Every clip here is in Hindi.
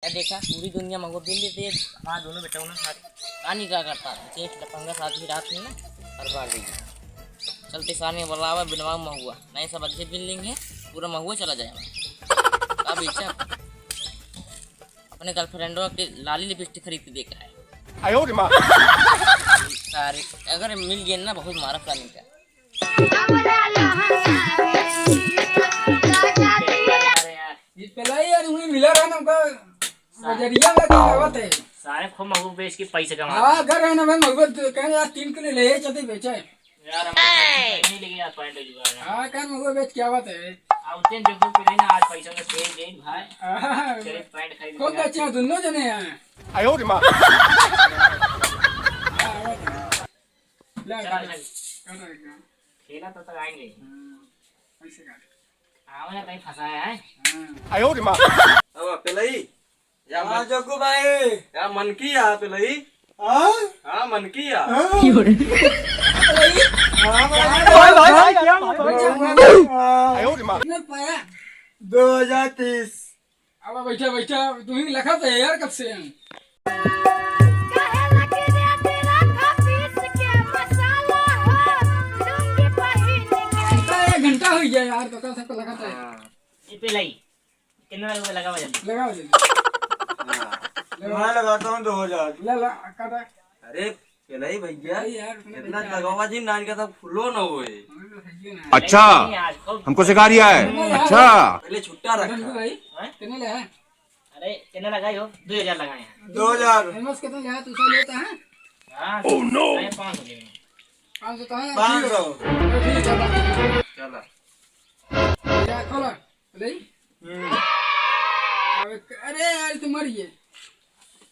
मैं देखा पूरी दुनिया मंगो बिल लेते है, वहाँ दोनों बेटा उन्होंने साथ कहानी क्या करता चेक लपंगा साथ ही रात में ना हर बार देगी चलते साल में बोलावा बिनवा महुआ नहीं सब अच्छे बिल लेंगे पूरा महुआ चला जाएगा। अब बेचा अपने गर्लफ्रेंडों के लाली लिपस्टिक खरीद के देखा है सारे अगर मिल गए ना बहुत मारा प्लानिंग का यार उन्हें मिला रहा ना उनका बजरिया में लगावत है सारे खूब महुआ बेच के पैसे कमा। हाँ घर है ना मैं महुआ कहने यार 3 किलो ले चलते बेचा है यार हम नहीं लेके यार पॉइंट हो जुगाड़ हाँ कर महुआ बेच क्या बात है आउते जो को पे ना आज पैसा में फेल गए भाई चले पॉइंट खरीद खूब बेचे हैं दोनों जने हैं आयो रे मां खेला तो तक आएंगे पैसे का आवने कहीं फंसाया है आयो रे मां अब पेलई या हाँ जग्गू भाई या मन की या पेलई हाँ हां मन की या आयो रे मां कितने पाया 2030 अब बैठा बैठा तू ही लिखा था यार कब से एक घंटा हो गया यार तो कल सबको लगा था ये पे लाई कितना रुपए लगा जल्दी लगाओ जल्दी मैं लगाता हूं 2000 ले ला काटा अरे पेलई भैया यार इतना लगावा जी नान का सब फुलो ना होए अच्छा हमको सिखा रिया है अच्छा पहले छुट्टा रंगू रखा भाई कितने ले है अरे कितना लगाई हो 2000 लगाए हैं 2000 फेमस कितने ले है तू सो लेता है हां ओह नो 500 के 500 तो है 500 ठीक है चला क्या खोला ले अरे यार तू मर गए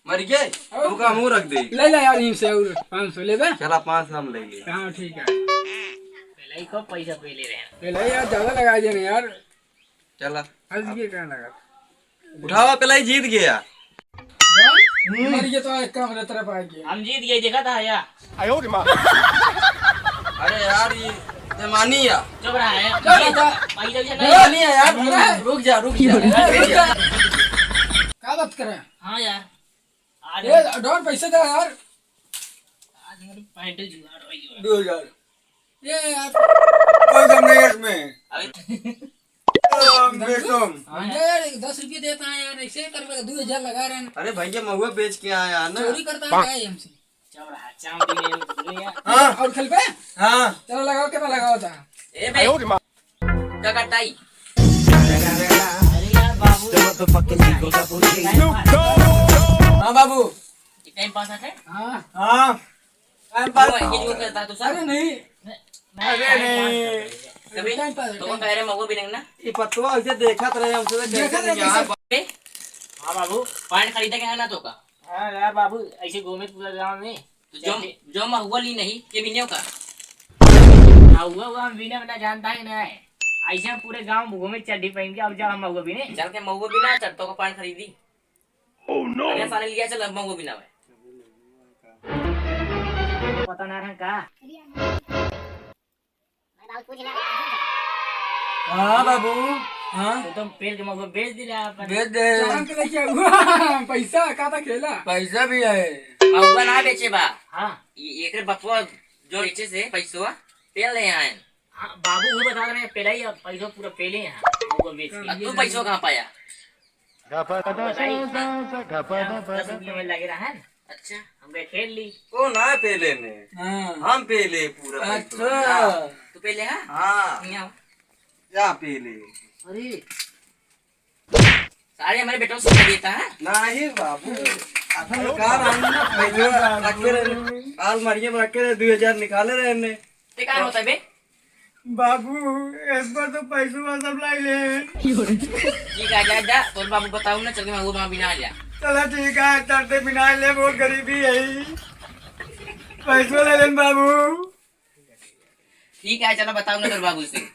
मर गए तू का मुंह रख दे ले ले यार इनसे और 500 ले बे चला 5 हम ले ले हां ठीक है पहले ही को पैसा पे ले रहे हैं ले यार ज्यादा लगा देना यार चला हंस के क्या लगा उठावा पेलई जीत गया मर गए तो एक काम रहता रहा गया हम जीत गए देखा था या आयो रे मां अरे यार ये बेमानी या चुप रहा है चल पैसा भी नहीं बेमानी है यार रुक जा क्या बात कर रहे हैं हां यार आज ये डॉन पैसे दे यार आज मेरे पॉइंट जुगाड़ हो गया 2000 ये यार कोई कम नहीं है इसमें अबे बेसम यार 10 रुपये देता है यार ऐसे कर 2000 लगा रहे हैं अरे भैया महुआ बेच के आया ना चोरी करता है क्या हमसे चुप रहा चांदी में यार हाँ और खेल पे हाँ चलो लगाओ कितना लगाओ था ए बे आयो रे मां का कटाई अरे यार बाबू हाँ बाबू टाइम पास है हाँ हाँ टाइम पास ये जो करता है तो अरे सर नहीं अरे नहीं कभी टाइम पास तो कह रहे मगो भी नहीं ना ये पतवा ऐसे देखा रहे हमसे देखा कैसे था यहाँ ए हां बाबू पॉइंट खरीदा क्या है ना तो का हां यार बाबू ऐसे घूमे पूरा गांव में तो जो महुआ ली नहीं ये बिने का हुआ हम बिना बना जानता ही ना है ऐसे हम पूरे गांव घूमे चड्डी पहन के अब जब हम महुआ बिने चल के महुआ बिना चट्टों का पॉइंट खरीदी ओह नो अरे साले लिया चल महुआ बिना में पता ना रहा का हाँ बाबू हाँ तो तुम पेड़ के महुआ बेच दिला बेच दे चालान के लेके हुआ पैसा का था खेला पैसा भी है महुआ ना बेचे बा हां एक बपुआ जो बेचे से पैसा पेल ले आए हां बाबू वो बता रहे हैं पेला ही पैसा पूरा पेले हैं महुआ बेच के तू पैसा कहां पाया में लगे रहा है अच्छा हमने खेल ली ओ ना पेले ने हाँ हम पेले पूरा अच्छा तू पेले है हाँ नहीं आओ क्या पेले अरे सारे हमारे बेटों से देता है नहीं बाबू अपन कार आने ना पैसा रखे रहे अलमारी में रखे रहे 2000 निकाले रहे ने ते का होता है बे बाबू इस बार तो पैसा सब लाई ले ठीक है जा जा तो बाबू बताऊं ना चल के मैं वो वहां बिना लिया चला ठीक है तरते बिना ले बहुत गरीबी है पैसा ले लेन बाबू ठीक है चलो बताऊं ना तेरे बाबू से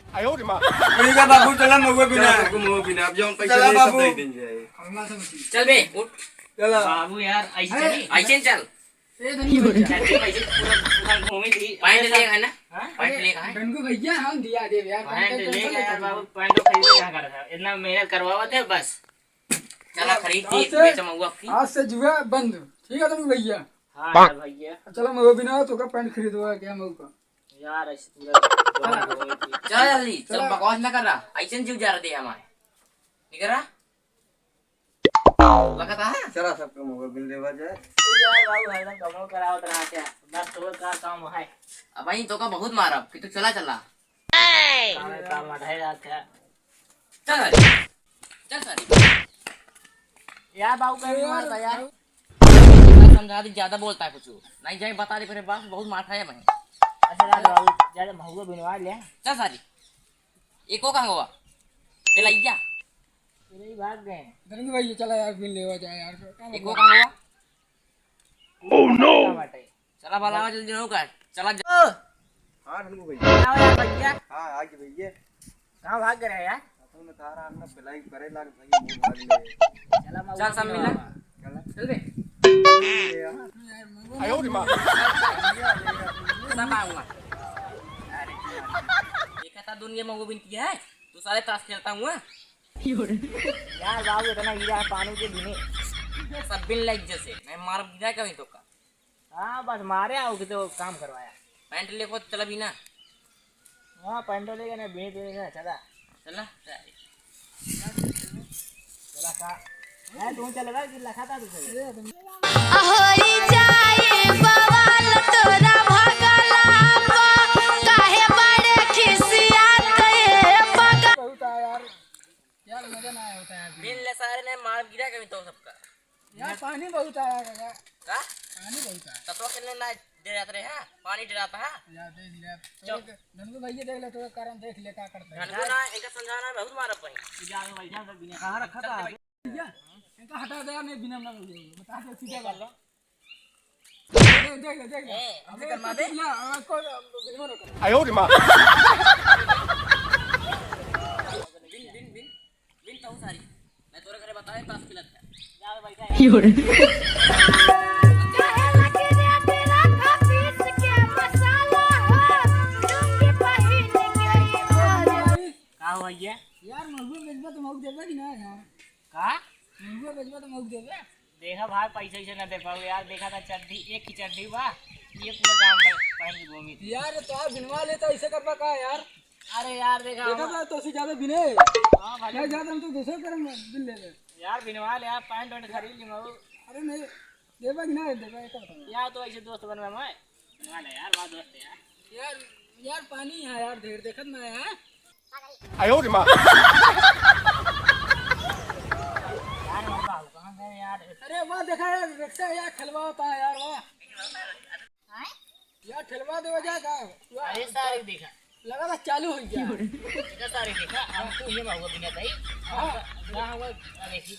आयो रे मां ठीक है बाबू चला महुआ बिना महुआ बिना अब जो पैसा ले सब दे देंगे चल बे उठ चला बाबू यार ऐसे नहीं ऐसे चल ए धनी भैया पैसे पूरा घूमे थी पॉइंट लेगा है ना पॉइंट लेगा है धनकू भैया हम दिया दे यार पॉइंट लेगा यार बाबू पॉइंट तो खरीदे क्या कर रहा था इतना मेहनत करवावा थे बस चला खरीद आज एक से- बेचा महुआ की। आज से जुआ बंद, ठीक है तुम भैया। हाँ भैया चलो मैं बिना तो का पैंट खरीदवा क्या मऊ का। यार ऐसे पूरा चला जल्दी चल चला। बकवास ना कर रहा ऐसे जीव जा रहा दे हमारे नहीं कर रहा लगता है चला सबका मोबाइल देवा जाए। यार बाबू हरदम कमो कराओ तरह से बस तो का काम है अब भाई तो का बहुत मारा कि तू चला चला काम है रात है चल चल सर यार बाबू का मारता यार समझा दी ज्यादा बोलता है कुछ नहीं जाए बता दे मेरे पास बहुत मार खाया मैं अच्छा यार बाबू ज्यादा महुआ बिनवा ले चल सारी एको कहां हुआ तेला इया तेरे ही भाग गए धनंजय भैया चला यार बिल लेवा जाए यार। क्या एको मतलब? कहां हुआ ओह नो चला बाला जल्दी नो कर चला हाँ ठनकू भैया। आओ यार भैया हाँ आगे भैया। कहां भाग गए यार तुमने तारा अन्ना पिलाई करे लाग भैया मुंह भाग ले। चला चल सब मिला चला चल बे आयो रे माँ सब आऊंगा अरे देखा था दुनिया में वो बिन किया है तू सारे ताश खेलता हूँ यार बाबू इतना हीरा पानी के बिने सब बिन लाइक जैसे मैं मार गिरा कभी तो का हाँ बस मारे आओ कि तो काम करवाया पैंट ले को चला बिना हाँ पैंट लेगा ना बिने देगा चला चला चला का मैं तू चलेगा कि लखा था तुझे होई जाए बवाल तोरा भगला काहे बड़े खिसियात ये पगा। बहुत आया यार, यार मजा ना आया होता है अभी। बिन ले सारे ने मार गिरा कभी तो सबका यार पानी बहुत आया यार, का पानी बहुत आया तत्व खेलने ना दे जाते रहे हैं पानी डराता है यार। देख लिया धनंजय भैया, देख ले तो कारण देख ले क्या करता है। घनगुना इनका समझाना बहुत मारा पड़ी जाओ भाई जाओ बिना कहां रखा था भैया इनका हटा दे यार, नहीं बिना ना बता दे सीधा कर लो। देख ले ए अबे कर मार दे या को बिना कर। आयो रे माँ बिन बिन बिन बिन तो सारी मैं तोरे घरे बताए ताश खेलत है जाओ भाई जाओ काहे लगे रे तेरा खपीस के मसाला हो लुंगी पहिन के ही मोर। का हुआ ये यार महुआ बेचबा तो महुआ देबे कि ना यार। का महुआ बेचबा तो महुआ देबे। देखा भाई पैसे से ना दे पाओ यार देखा था चड्डी एक की चड्डी बा ये पूरा गांव पहन के घूमी थी यार तो आप बिनवा लेता ऐसे करना का यार। अरे यार देखा देखा था तो से ज्यादा बिने हां भाई मैं ज्यादा हम तो दूसरे करेंगे बिल ले ले। यार बिनवा ले यार पैंट वैंट खरीद ली मैं अरे नहीं देबा कि ना देबा एक बताओ यार तो ऐसे दोस्त बनवा मैं बिनवा ले यार बात दोस्त है यार यार। यार पानी है यार, ढेर देखत ना है। आयो रे माँ यार मैं बाबू कहां गए यार अरे वाह देखा यार, रिक्शा यार खलवा होता है यार। वाह यार ठेलवा देवा जा का अरे सारे देखा लगा था चालू हो गया। देखा सारे देखा हम तो ये मांगो बिना भाई हां हां देखी